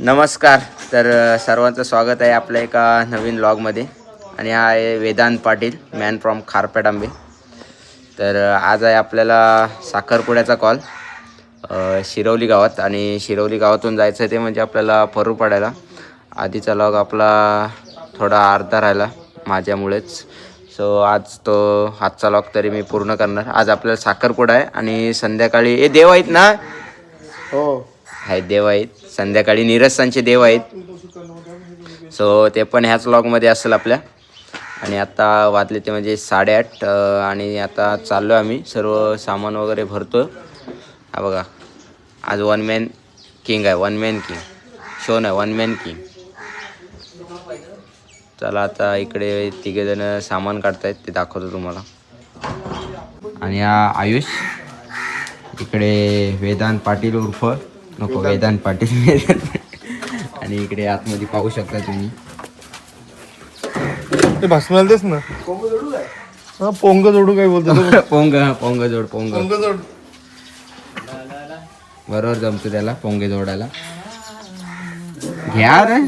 नमस्कार. तर सर्वांचं स्वागत आहे आपल्या एका नवीन व्लॉगमध्ये. आणि हा आहे वेदांत पाटील, मॅन फ्रॉम खारपेट आंबे. तर आज आहे आपल्याला साखरपुड्याचा कॉल शिरवली गावात. आणि शिरवली गावातून जायचं आहे ते म्हणजे आपल्याला परू पडायला. आधीचा लॉग आपला थोडा अर्धा राहिला माझ्यामुळेच. सो आजचा लॉग तरी मी पूर्ण करणार. आज आपल्याला साखरपुडा आहे आणि संध्याकाळी देव आहेत ना. हो आहेत देव आहेत. संध्याकाळी नीरसांचे देव आहेत. सो ते पण ह्याच व्लॉगमध्ये असेल आपल्या. आणि आता वाजले ते म्हणजे 8:30 आणि आता चाललो आम्ही. सर्व सामान वगैरे भरतो. हा बघा, आज वन मॅन किंग आहे. वन मॅन किंग शो नाही, वन मॅन किंग. चला आता इकडे तिघेजण सामान काढतायत, ते दाखवतो तुम्हाला. आणि हा आयुष, इकडे वेदांत पाटील उर्फ नको वेदांत पाटील आणि इकडे आतमध्ये पाहू शकता तुम्ही. ते भाषणाला तेच ना. हा पोंग जोडू काय बोलतो पोंग जोड. पोंग जोड बरोबर जमतो त्याला पोंगे जोडायला. घ्या रे.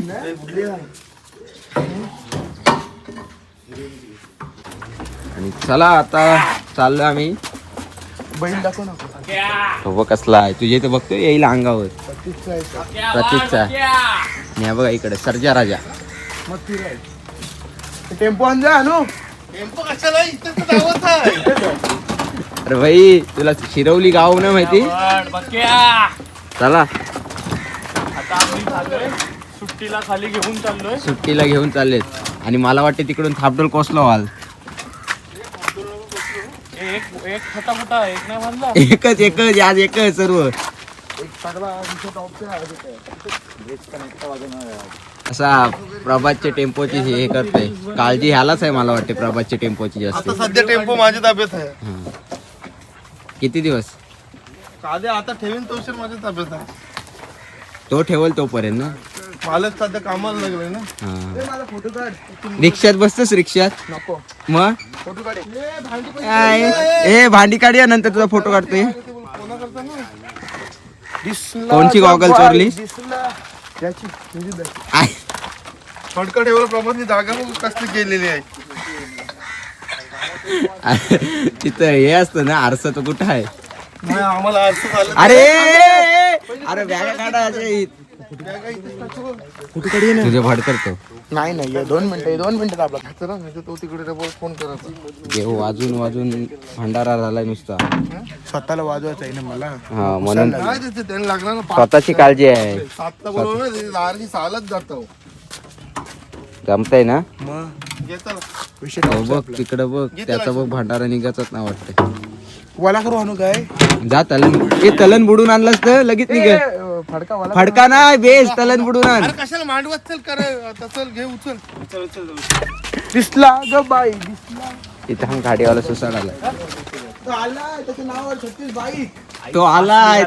आणि चला आता चाललो आम्ही. बैल दाखव ना. तो बघ कसला आहे, तुझे तर बघतो येईल अंगावर. प्रतीकचा. आणि हा बघा इकडे सर्जा राजा. टेम्पो आण जा अनु. टेम्पो कशाला इथं दावत आहे. अरे भाई तुला शिरवली गाव ना माहिती. चला सुट्टीला खाली घेऊन चाललोय. सुट्टीला घेऊन चाललेत. आणि मला वाटते तिकडून थापडोल कोसलो व्हाल. एक फटाफटा एक नाही म्हणला. एकच आज एकच सर्व. असा प्रभातच्या टेम्पोची हे करतोय. काळजी ह्यालाच आहे मला वाटते, प्रभातच्या टेम्पोची जास्त. आता सध्या टेम्पो माझ्या ताब्यात आहे. किती दिवस साध्या आता ठेवीन तो उशीर माझ्या ताब्यात आहे. तो ठेवल तोपर्यंत ना. मालक सध्या कामाला लागलोय ना. रिक्षात बसतोस. रिक्षात नको मग फोटो काढ. ए भांडी काढूया नंतर तुझा फोटो काढतोय. कोणची गॉगल चोरली. फटका ठेवायला प्रमाणे जागा कसली केलेली आहे. तिथं हे असतं ना आरसा. तो कुठं आहे. नाही आम्हाला असं झालं. अरे बॅगा काढा. तुझे भड करतो. नाही नाही 2 मिनिटं आपला चला नाही तो तिकडे फोन करायचा. देव वाजून भंडारा झालाय नुसता. स्वतःला वाजवायचं आहे ना मला. हा म्हणून त्यांना लागणार ना. स्वतःची काळजी आहे. 7ला बरोबर दारची चालत जातो. जमतंय ना. मग विषय हो बघ तिकडं बघ. त्याचा बघ भंडारा निघायचाच ना वाटतं. वाला करू आणू काय. जा तलन बुडून आणलास तर लगेच निघ. फडका नाही बेस. तलन बुडून आण. कशाला मांडवत चल कर. चल घे उचल. दिसला ग बाई दिसला. इथं गाडीवाला सुसाड आला. त्याच्या नावावर 36 बाईक. तो आलाय.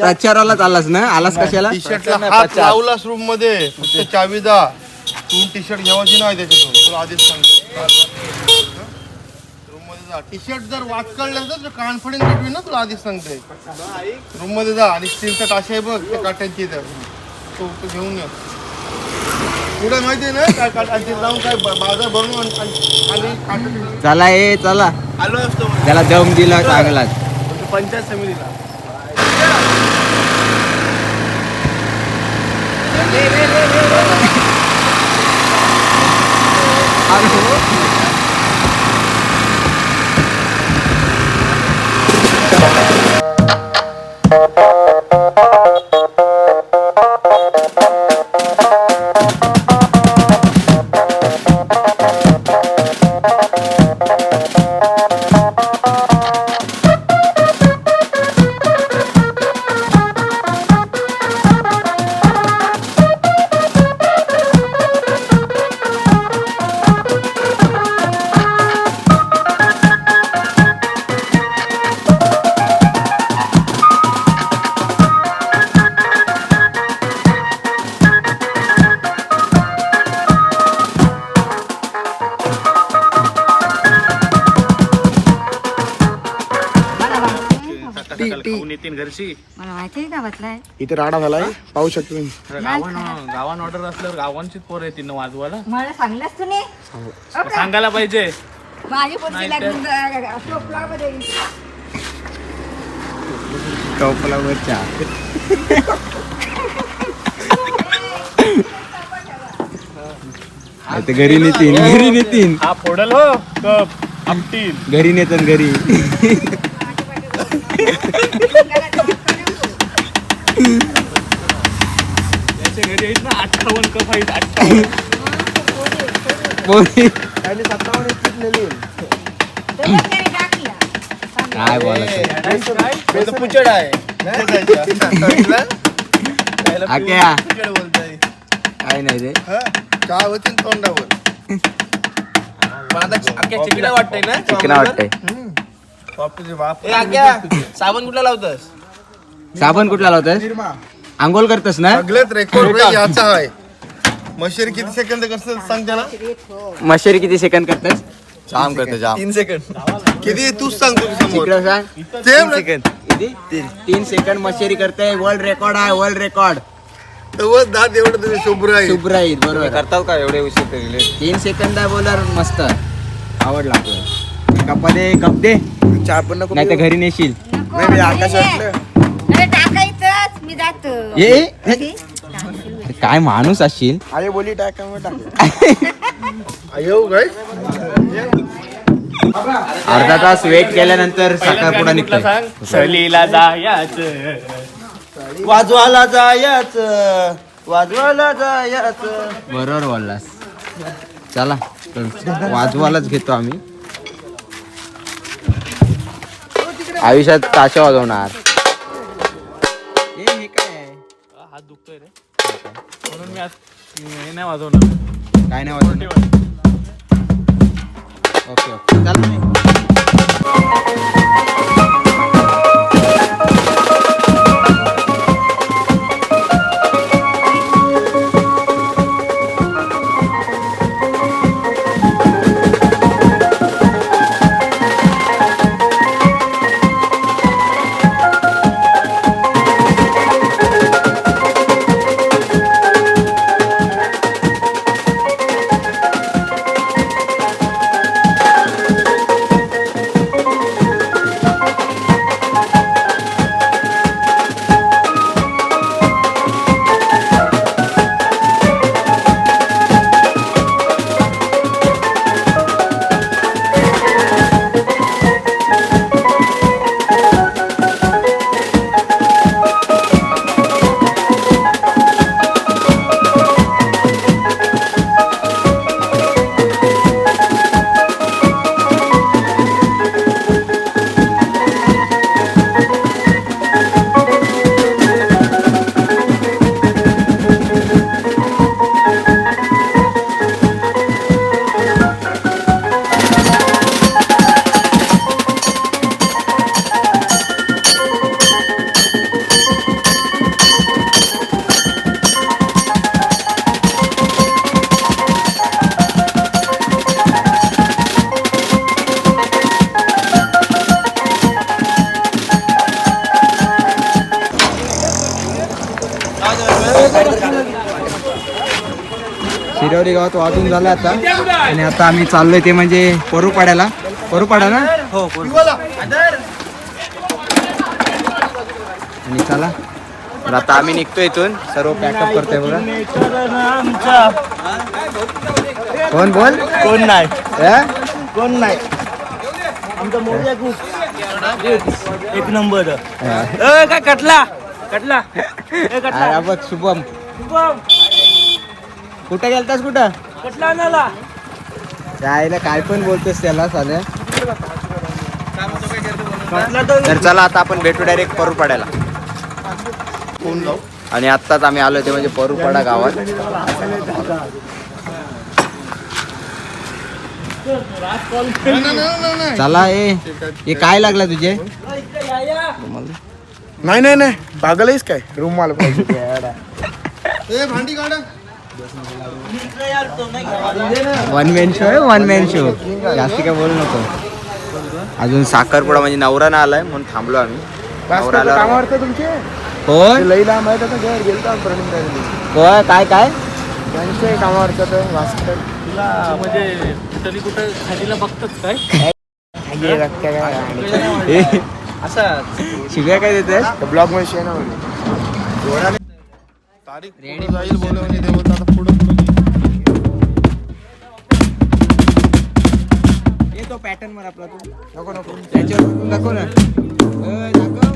प्रचारालाच आलास ना. आलास कशाला. टी शर्टला हात लावलास रूम मध्ये. फक्त चावी दा. तू टी शर्ट घ्यावायची नाही त्याच्यातून. तुला आधीच सांगतो. रूम मध्ये जा. टी शर्ट जर वाचकळलं तर कॉन्फिडन्स भेटवी ना. तुला आधीच सांगते. रूम मध्ये जा. आणि स्टीलचा टाशी आहे बघ त्या काट्यांची. तो घेऊन ये. पुढे माहिती ना काय जाऊन काय बाजार भरून आणि चला आलो असतो. त्याला दम दिला चांगलाच. पंचायत समितीला. नितीन घरची मला माहिती आहे गावातला आहे. इथे राडा झालाय पाहू शकतो तुम्ही. गावान ऑर्डर असल्यावर गावांचीच पोर येतील ना वाजवायला. मला सांगलास तू नाही सांगायला पाहिजे. माझी पोरगी लागून टोपलामध्ये टोपलावरच्या आता घरी नेतीन हा फोडल हो कप आपटील घरी नेतात घरी. त्याच्या घरी आहेत ना 58 कप आहेत 58. पोरी त्याने 57 इतकीच नेली. काय बोलायचं पुचड आहे आक्या पुचड बोलताय काय नाही रे. चहा होती तोंडावर. चिकना वाटतंय ना चिकना वाटतंय. साबण कुठला लावतस? साबण कुठला लावतोस? आंघोळ करतस ना? सगळ्यात रेकॉर्ड याचा आहे. मशेरी किती सेकंद करतात सांग त्याला. मशेरी किती सेकंद करतस? जाम करते जाम 3 सेकंद. किती तूच सांग तुझ्या समोर. तिकडं सांग. Same second. किती? 3 सेकंद मशेरी करते. वर्ल्ड रेकॉर्ड आहे वर्ल्ड रेकॉर्ड. तेव्हा दात एवढं तुम्ही शुभ्र आहे. सुब्राईत बरोबर करतात का एवढे उशीर केले? 3 सेकंद बोलर मस्त आवडला आपल्याला. कप दे कप दे चहा पण नको नाही तर घरी नेशील. नाही, मी आकाशातलं. अरे टाकायचंच मी जातो. ये काय माणूस असशील. आई बोली टाका मग टाक. येऊ काय? अर्धा तास वेट केल्यानंतर साखरपुडा निघतोय. सांग सहलीला जायचं. वाजवायला जायचं वाजवायला जायचं. बरोबर बोललास. चला वाजवायलाच घेतो आम्ही. आयुष्यात ताशा वाजवणार. हात दुखतोय रे म्हणून मी आज हे नाही वाजवणार. काय नाही वाजवणार. ओके ओके चल तुम्ही. शिरवली गावात वाजून झालं आता. आणि आता आम्ही चाललोय ते म्हणजे परूपाड्याला. परूपाडा ना हो. आणि चला तर आता आम्ही निघतो इथून. सर्व पॅकअप करतोय बघा. कोण बोल कोण नाही हा? कोण नाही आमचा मोठ्या खूप एक नंबर. हा. काय कटला कटला अरे बघ शुभम कुठं गेलतास कुठं कटला आणायला. जायला काय पण बोलतोस त्याला साध्या. कटला तर तर चला आता आपण भेटू डायरेक्ट परूपाड्याला. कोण जाऊ? आणि आत्ताच आम्ही आलो ते म्हणजे परूपाडा गावात. चला हे काय लागला तुझे. नाही नाही नाही पागल आहेस काय रूम मला पाहिजे. ए भांडी काढा. वन मॅन शो आहे वन मॅन शो. जास्ती काय बोलू नको. अजून साखरपुडा म्हणजे नवरा ना आलाय म्हणून थांबलो आम्ही. नवऱ्याला- कामावर तर तुमचे कोण ते लई लांब आहे तर घर गेलं तर प्रणित राहिली कोण काय काय त्यांचे कामावर तर भास्कर तुला म्हणजे इटली कुठं खालीला बघतच काय शिव्या काय देते ब्लॉग मध्ये शेण वगैरे तारीख पुढं जाईल बोलवणी ते बोलतात आता पुढं तो पॅटर्न वर आपला नको नको त्याच्यावर दाखव ना दाखव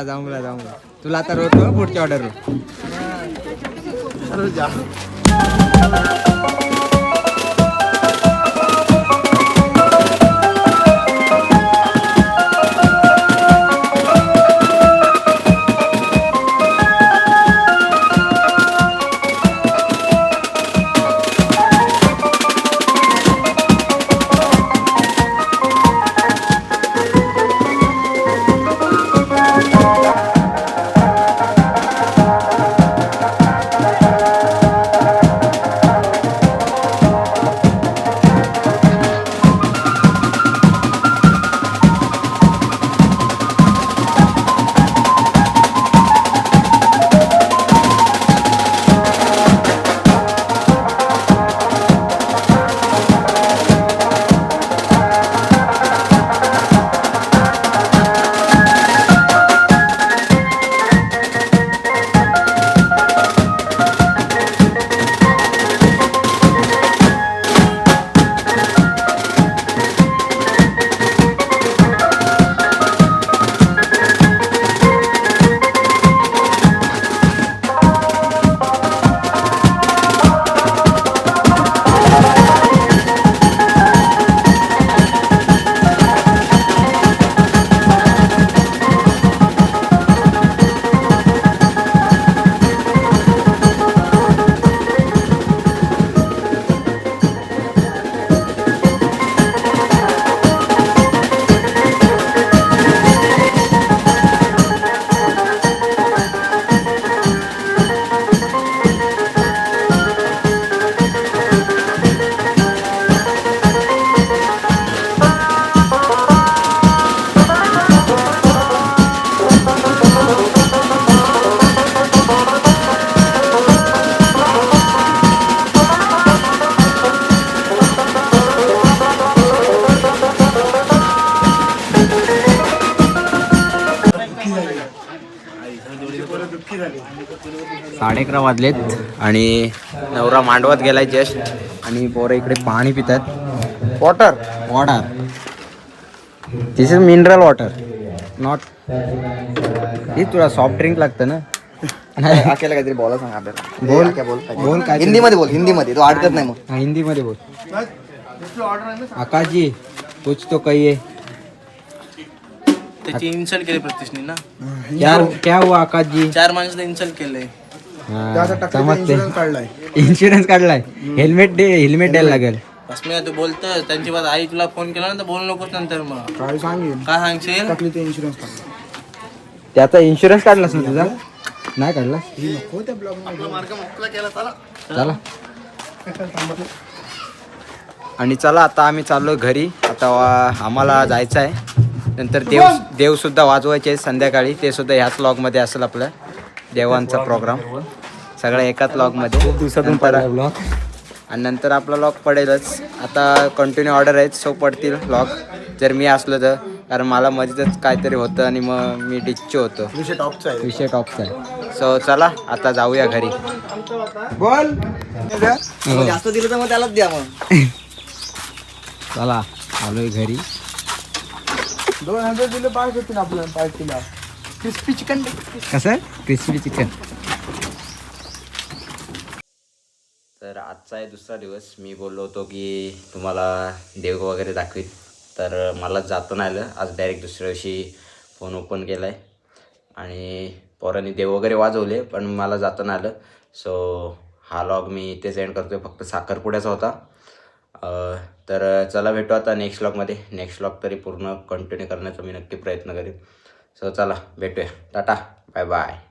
जमला तुला आता रोज पुढच्या ऑर्डर साडे 11 वाजलेत आणि नवरा मांडवात गेलाय जस्ट आणि पोरं इकडे पाणी पितात water this is mineral water not हे तुला सॉफ्ट ड्रिंक लागतं ना अकेला काहीतरी बोला सांग आपल्याला बोल काय बोल बोल काय हिंदीमध्ये बोल हिंदीमध्ये तो अडकत नाही मग हिंदीमध्ये बोल ऑर्डर आहे ना आकाश जी कुछ तो कहिए त्याची इन्सल्ट केली प्रतिष्ठनी ना यार क्या हुआ आकाश जी 4 माणसाला इन्सल्ट केलंय समजते इन्शुरन्स काढलाय इन्शुरन्स काढलाय हेल्मेट द्यायला लागेल अस्मिता तू बोलतं त्यांची बात आई तुला फोन केला ना तर बोलू नकोस नंतर मग काय सांगेल काय सांगशील टाकली ते इन्शुरन्स काढला त्याचा इन्शुरन्स काढलास ना तुझा नाही काढला नको त्या ब्लॉग मध्ये मार्ग मोकळा केला चला चला आणि चला आता आम्ही चाललो घरी आता आम्हाला जायचं आहे नंतर देवसुद्धा वाजवायचे आहेत संध्याकाळी ते सुद्धा ह्याच लॉगमध्ये असेल आपल्या देवांचा प्रोग्राम सगळ्या एकाच लॉगमध्ये खूप दिवसातून पडला ब्लॉग आणि नंतर आपला लॉग पडेलच आता कंटिन्यू ऑर्डर आहेत सो पडतील लॉग जर मी असलो तर कारण मला मध्येच काहीतरी होतं आणि मग मी डिच्चो होतो विषय टॉपचा आहे विषय टॉपचा आहे सो चला आता जाऊया घरी बोल जास्त दिलं तर मग त्यालाच द्या मग चला आलोय घरी 200 दिले पाच होतील आपल्याला पार्टीला क्रिस्पी चिकन कसं क्रिस्पी चिकन तर आजचा आहे दुसरा दिवस मी बोललो होतो की तुम्हाला देव वगैरे दाखवीत तर मला जाता नाही आलं आज डायरेक्ट दुसऱ्या दिवशी फोन ओपन केला आहे आणि पोरांनी देव वगैरे वाजवले पण मला जाता नाही आलं सो हा लॉग मी इथेच एंड करतो आहे फक्त साखरपुड्याचा होता तर चला भेटू आता नेक्स्ट लॉगमध्ये नेक्स्ट लॉग तरी पूर्ण कंटिन्यू करण्याचा मी नक्की प्रयत्न करेन सो चला भेटूया टाटा बाय बाय